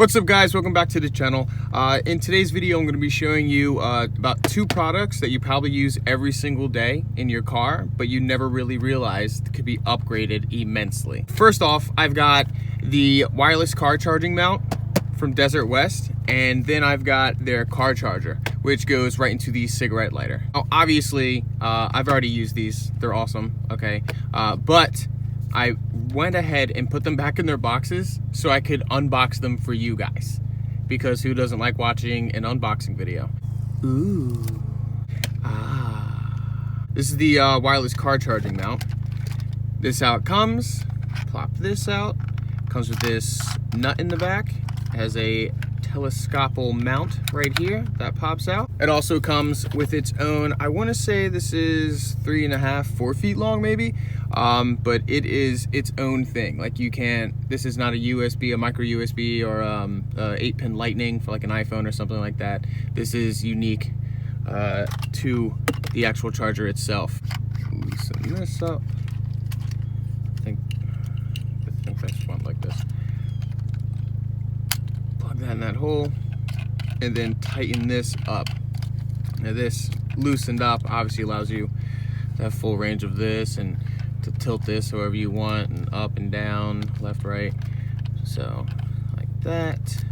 What's up guys, welcome back to the channel. In today's video I'm going to be showing you about two products that you probably use every single day in your car, but you never really realized could be upgraded immensely. First off, I've got the wireless car charging mount from Desert West, and then I've got their car charger, which goes right into the cigarette lighter. Now, obviously, I've already used these, they're awesome, okay? But I went ahead and put them back in their boxes so I could unbox them for you guys, because who doesn't like watching an unboxing video? Ooh. This is the wireless car charging mount. This is how it comes. Plop this out. Comes with this nut in the back. It has a telescopic mount right here that pops out. It also comes with its own, I want to say this is 3.5, 4 feet long maybe, but it is its own thing. Like you can't, this is not a USB, a micro USB, or 8-pin lightning for like an iPhone or something like that. This is unique to the actual charger itself. Loosen this up. I think that's one like this. That in that hole, and then tighten this up. Now this loosened up obviously allows you to have full range of this and to tilt this however you want, and up and down, left, right. So like that.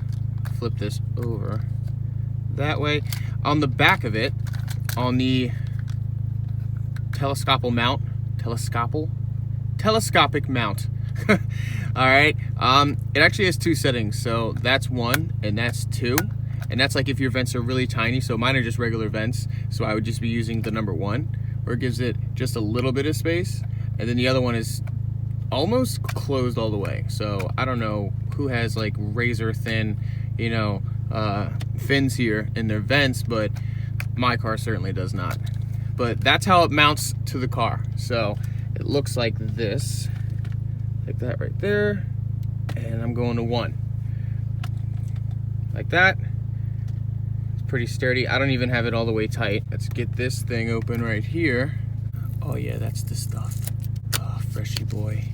Flip this over that way. On the back of it, on the telescopic mount, all right, it actually has two settings. So that's 1 and that's 2, and that's like if your vents are really tiny. So mine are just regular vents, so I would just be using the number 1, where it gives it just a little bit of space, and then the other one is almost closed all the way. So I don't know who has like razor thin, you know, fins here in their vents, but my car certainly does not. But that's how it mounts to the car. So it looks like this. Like that right there, and I'm going to 1 like that. It's pretty sturdy. I don't even have it all the way tight. Let's get this thing open right here. Oh yeah, that's the stuff. Oh, freshy boy.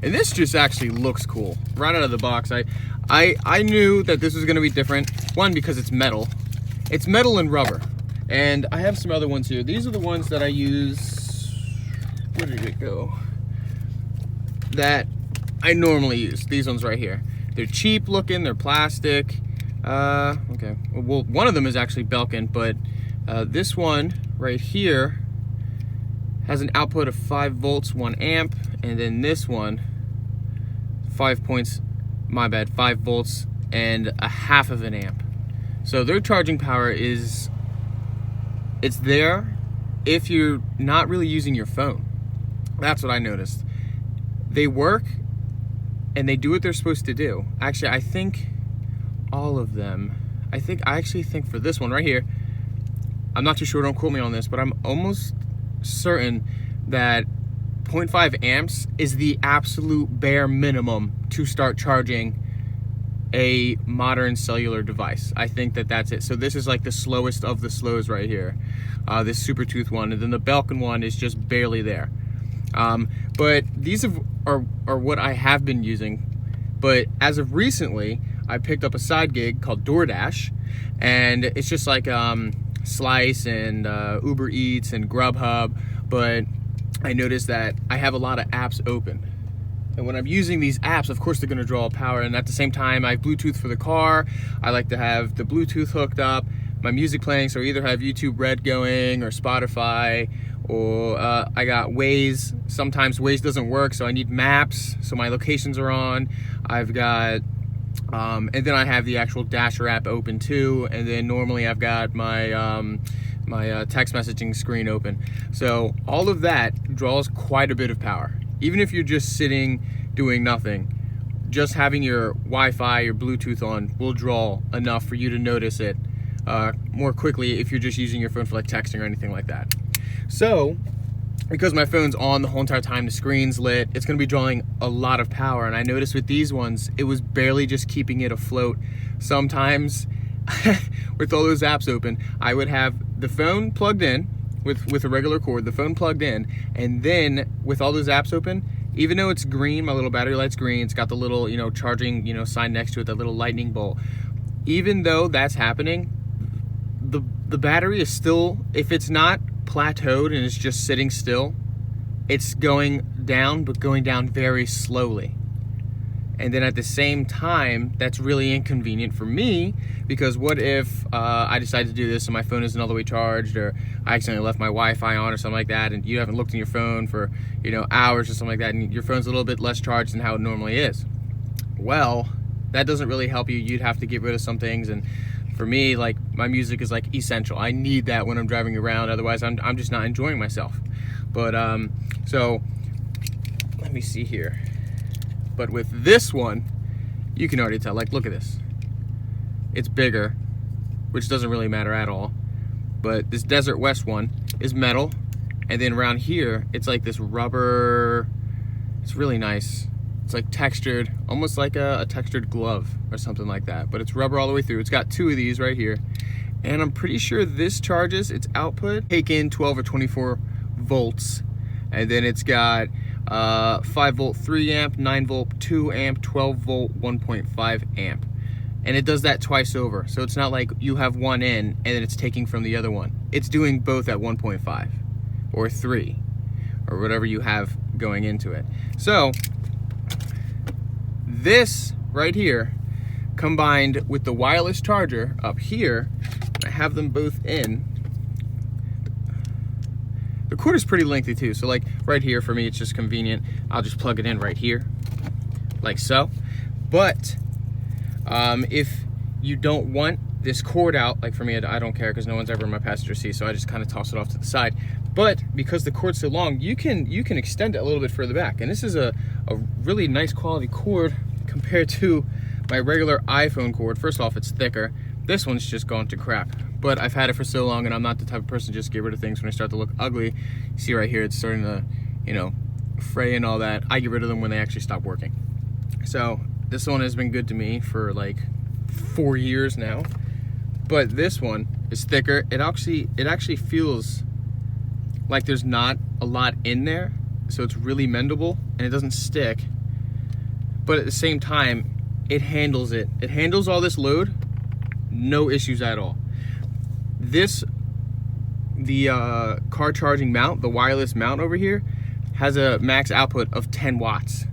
And this just actually looks cool right out of the box. I knew that this was going to be different. One, because it's metal and rubber, and I have some other ones here. These are the ones that I use. Where did it go? That I normally use. These ones right here. They're cheap looking, they're plastic. Okay, well, one of them is actually Belkin, but this one right here has an output of 5 volts, 1 amp, and then this one, 5 volts and a half of an amp. So their charging power it's there if you're not really using your phone. That's what I noticed. They work and they do what they're supposed to do. Actually, I think all of them. I actually think for this one right here, I'm not too sure, don't quote me on this, but I'm almost certain that 0.5 amps is the absolute bare minimum to start charging a modern cellular device. I think that's it. So this is like the slowest of the slows right here. This Super Tooth one, and then the Belkin one is just barely there. But these are what I have been using. But as of recently, I picked up a side gig called DoorDash, and it's just like Slice and UberEats and Grubhub. But I noticed that I have a lot of apps open, and when I'm using these apps, of course they're going to draw power. And at the same time, I have Bluetooth for the car. I like to have the Bluetooth hooked up, my music playing, so I either have YouTube Red going or Spotify, or I got Waze. Sometimes Waze doesn't work, so I need maps, so my locations are on. I've got, and then I have the actual Dasher app open too, and then normally I've got my my text messaging screen open. So all of that draws quite a bit of power. Even if you're just sitting doing nothing, just having your Wi-Fi, your Bluetooth on will draw enough for you to notice it more quickly if you're just using your phone for like texting or anything like that. So, because my phone's on the whole entire time, the screen's lit, it's gonna be drawing a lot of power. And I noticed with these ones, it was barely just keeping it afloat. Sometimes, with all those apps open, I would have the phone plugged in with a regular cord, the phone plugged in, and then with all those apps open, Even though it's green, my little battery light's green, it's got the little, you know, charging, you know, sign next to it, that little lightning bolt. Even though that's happening, the battery is still, if it's not plateaued and it's just sitting still, it's going down, but going down very slowly. And then at the same time, that's really inconvenient for me, because what if I decide to do this and my phone isn't all the way charged, or I accidentally left my Wi-Fi on or something like that, and you haven't looked in your phone for, you know, hours or something like that, and your phone's a little bit less charged than how it normally is. Well, that doesn't really help you. You'd have to get rid of some things, and for me, like, my music is like essential. I need that when I'm driving around, otherwise I'm just not enjoying myself. But so let me see here. But with this one, you can already tell, like, look at this. It's bigger, which doesn't really matter at all. But this Desert West one is metal. And then around here, it's like this rubber, it's really nice. It's like textured, almost like a textured glove or something like that. But it's rubber all the way through. It's got 2 of these right here. And I'm pretty sure this charges its output, take in 12 or 24 volts. And then it's got 5 volt 3 amp, 9 volt 2 amp, 12 volt 1.5 amp. And it does that twice over. So it's not like you have one in and then it's taking from the other one. It's doing both at 1.5 or 3 or whatever you have going into it. So this right here, combined with the wireless charger up here, I have them both in. The cord is pretty lengthy too, so like right here for me it's just convenient. I'll just plug it in right here, like so. But if you don't want this cord out, like for me, I don't care because no one's ever in my passenger seat, so I just kind of toss it off to the side. But because the cord's so long, you can extend it a little bit further back. And this is a really nice quality cord compared to my regular iPhone cord. First off, it's thicker. This one's just gone to crap. But I've had it for so long, and I'm not the type of person to just get rid of things when they start to look ugly. You see right here, it's starting to, you know, fray and all that. I get rid of them when they actually stop working. So this one has been good to me for like 4 years now. But this one is thicker. It actually feels like there's not a lot in there, so it's really mendable and it doesn't stick. But at the same time, it handles it. It handles all this load, no issues at all. The car charging mount, the wireless mount over here, has a max output of 10 watts,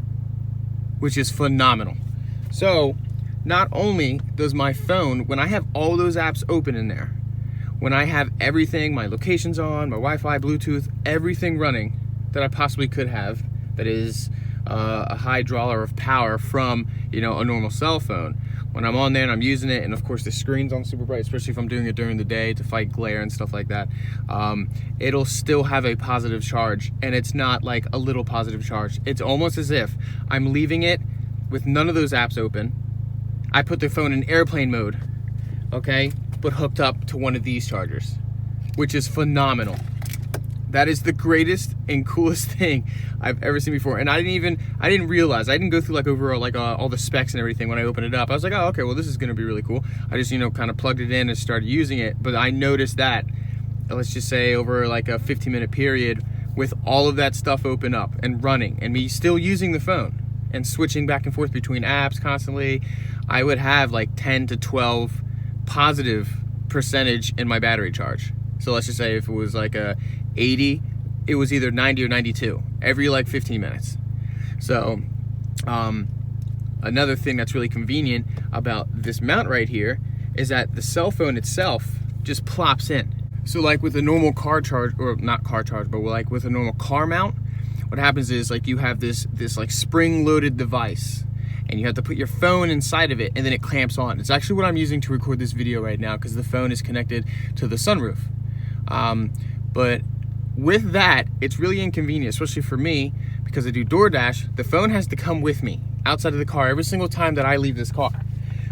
which is phenomenal. So not only does my phone, when I have all those apps open in there, when I have everything, my locations on, my Wi-Fi, Bluetooth, everything running that I possibly could have, that is a high drawer of power from, you know, a normal cell phone. When I'm on there and I'm using it, and of course the screen's on super bright, especially if I'm doing it during the day to fight glare and stuff like that, it'll still have a positive charge, and it's not like a little positive charge. It's almost as if I'm leaving it with none of those apps open. I put the phone in airplane mode, okay, but hooked up to one of these chargers, which is phenomenal. That is the greatest and coolest thing I've ever seen before. And I didn't realize, I didn't go through like over like all the specs and everything when I opened it up. I was like, oh, okay, well this is gonna be really cool. I just, you know, kind of plugged it in and started using it. But I noticed that, let's just say over like a 15-minute period, with all of that stuff open up and running and me still using the phone and switching back and forth between apps constantly, I would have like 10 to 12 positive percentage in my battery charge. So let's just say if it was like a 80, it was either 90 or 92 every like 15 minutes. So another thing that's really convenient about this mount right here is that the cell phone itself just plops in. So like with a normal car charge, or not car charge, but like with a normal car mount, what happens is like you have this like spring-loaded device, and you have to put your phone inside of it, and then it clamps on. It's actually what I'm using to record this video right now because the phone is connected to the sunroof. But with that, it's really inconvenient, especially for me, because I do DoorDash. The phone has to come with me outside of the car every single time that I leave this car.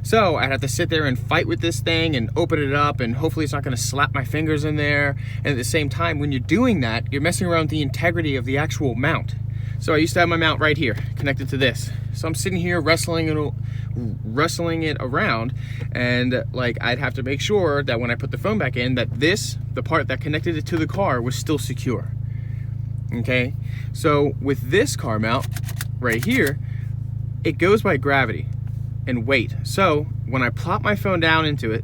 So I'd have to sit there and fight with this thing and open it up, and hopefully it's not gonna slap my fingers in there. And at the same time, when you're doing that, you're messing around with the integrity of the actual mount. So I used to have my mount right here, connected to this. So I'm sitting here wrestling it around, and like I'd have to make sure that when I put the phone back in, that the part that connected it to the car was still secure. Okay, so with this car mount right here, it goes by gravity and weight. So when I plop my phone down into it,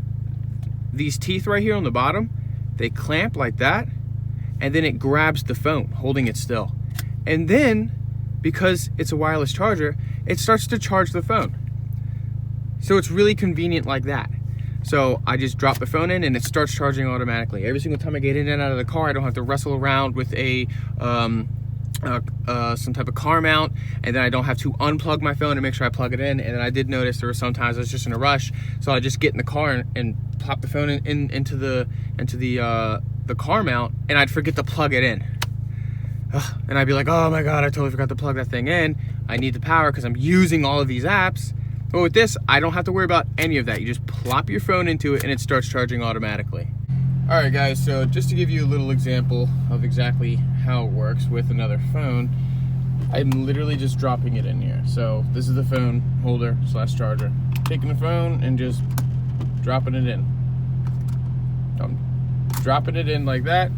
these teeth right here on the bottom, they clamp like that, and then it grabs the phone, holding it still. And then, because it's a wireless charger, it starts to charge the phone. So it's really convenient like that. So I just drop the phone in and it starts charging automatically. Every single time I get in and out of the car, I don't have to wrestle around with some type of car mount, and then I don't have to unplug my phone and make sure I plug it in. And then I did notice there were sometimes I was just in a rush, so I just get in the car and pop the phone into the car mount, and I'd forget to plug it in. And I'd be like, oh my God, I totally forgot to plug that thing in. I need the power because I'm using all of these apps. But with this, I don't have to worry about any of that. You just plop your phone into it and it starts charging automatically. All right, guys, so just to give you a little example of exactly how it works with another phone, I'm literally just dropping it in here. So this is the phone holder / charger. Taking the phone and just dropping it in. I'm dropping it in like that.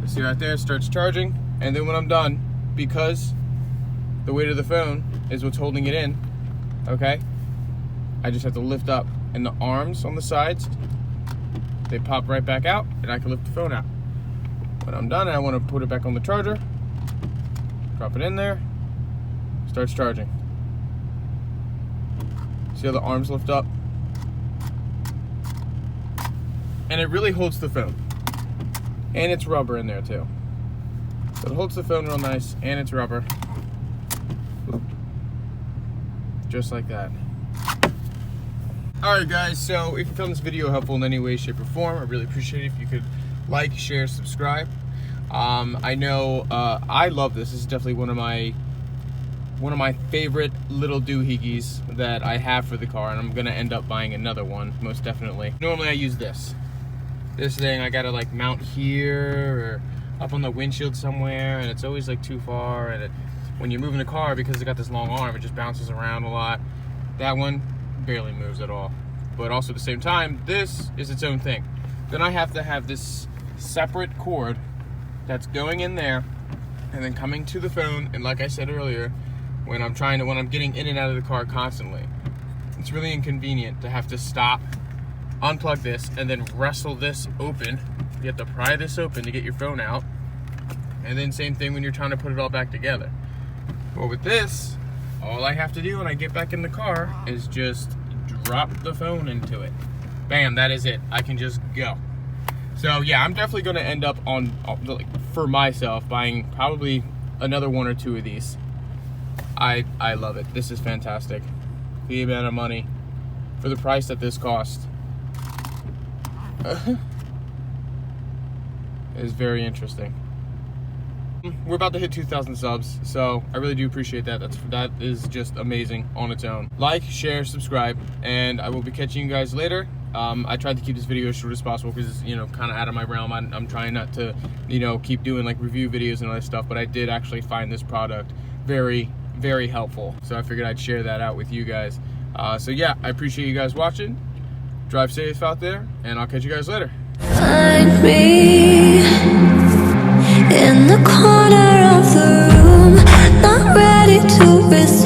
You see right there, it starts charging. And then when I'm done, because the weight of the phone is what's holding it in, okay, I just have to lift up, and the arms on the sides, they pop right back out, and I can lift the phone out. When I'm done and I want to put it back on the charger, drop it in there, starts charging. See how the arms lift up? And it really holds the phone. And it's rubber in there too. So it holds the phone real nice, and it's rubber. Just like that. Alright guys, so if you found this video helpful in any way, shape, or form, I'd really appreciate it if you could like, share, subscribe. I know I love this. This is definitely one of my favorite little doohickeys that I have for the car, and I'm gonna end up buying another one, most definitely. Normally I use this thing. I gotta like mount here or up on the windshield somewhere, and it's always like too far, and when you're moving the car, because it's got this long arm, it just bounces around a lot. That one barely moves at all. But also at the same time, this is its own thing. Then I have to have this separate cord that's going in there and then coming to the phone. And like I said earlier, when I'm getting in and out of the car constantly, it's really inconvenient to have to stop, unplug this, and then wrestle this open. You have to pry this open to get your phone out. And then same thing when you're trying to put it all back together. Well, with this, all I have to do when I get back in the car is just drop the phone into it. Bam, that is it. I can just go. So yeah, I'm definitely going to end up for myself, buying probably another one or two of these. I love it. This is fantastic. The amount of money for the price that this cost is very interesting. We're about to hit 2,000 subs, so I really do appreciate that. That is just amazing on its own. Like, share, subscribe, and I will be catching you guys later. I tried to keep this video as short as possible because it's, kind of out of my realm. I'm trying not to, keep doing like review videos and all that stuff, but I did actually find this product very, very helpful. So I figured I'd share that out with you guys. So yeah, I appreciate you guys watching. Drive safe out there, and I'll catch you guys later. Find me in the corner of the room, not ready to receive.